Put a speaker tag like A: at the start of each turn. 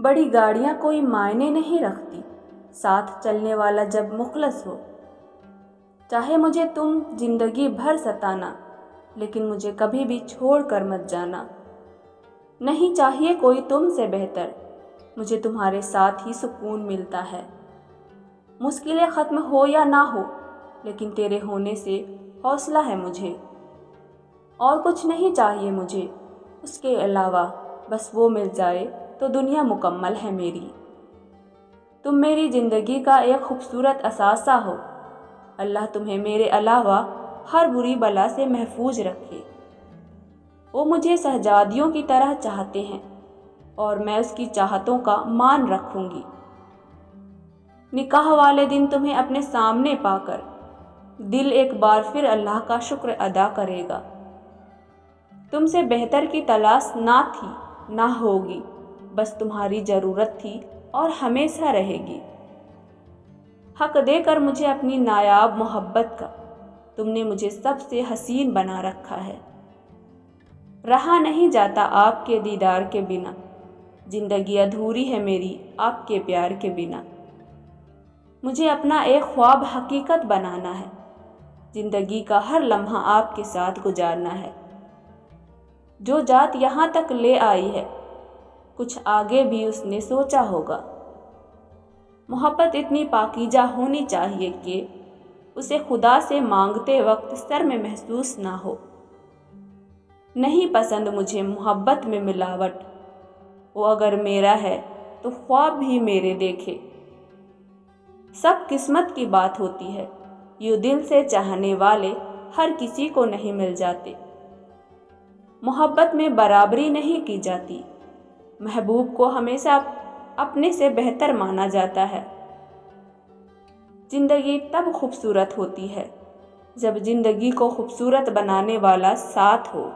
A: بڑی گاڑیاں کوئی معنی نہیں رکھتی، ساتھ چلنے والا جب مخلص ہو۔ چاہے مجھے تم زندگی بھر ستانا، لیکن مجھے کبھی بھی چھوڑ کر مت جانا۔ نہیں چاہیے کوئی تم سے بہتر، مجھے تمہارے ساتھ ہی سکون ملتا ہے۔ مشکلیں ختم ہو یا نہ ہو، لیکن تیرے ہونے سے حوصلہ ہے مجھے۔ اور کچھ نہیں چاہیے مجھے اس کے علاوہ، بس وہ مل جائے تو دنیا مکمل ہے میری۔ تم میری زندگی کا ایک خوبصورت اثاثہ ہو۔ اللہ تمہیں میرے علاوہ ہر بری بلا سے محفوظ رکھے۔ وہ مجھے شہزادیوں کی طرح چاہتے ہیں اور میں اس کی چاہتوں کا مان رکھوں گی۔ نکاح والے دن تمہیں اپنے سامنے پا کر دل ایک بار پھر اللہ کا شکر ادا کرے گا۔ تم سے بہتر کی تلاش نہ تھی، نہ ہوگی، بس تمہاری ضرورت تھی اور ہمیشہ رہے گی۔ حق دے کر مجھے اپنی نایاب محبت کا، تم نے مجھے سب سے حسین بنا رکھا ہے۔ رہا نہیں جاتا آپ کے دیدار کے بنا، زندگی ادھوری ہے میری آپ کے پیار کے بنا۔ مجھے اپنا ایک خواب حقیقت بنانا ہے، زندگی کا ہر لمحہ آپ کے ساتھ گزارنا ہے۔ جو ذات یہاں تک لے آئی ہے، کچھ آگے بھی اس نے سوچا ہوگا۔ محبت اتنی پاکیزہ ہونی چاہیے کہ اسے خدا سے مانگتے وقت سر میں محسوس نہ ہو۔ نہیں پسند مجھے محبت میں ملاوٹ، وہ اگر میرا ہے تو خواب بھی میرے دیکھے۔ سب قسمت کی بات ہوتی ہے، یوں دل سے چاہنے والے ہر کسی کو نہیں مل جاتے۔ محبت میں برابری نہیں کی جاتی، محبوب کو ہمیشہ اپنے سے بہتر مانا جاتا ہے۔ زندگی تب خوبصورت ہوتی ہے جب زندگی کو خوبصورت بنانے والا ساتھ ہو۔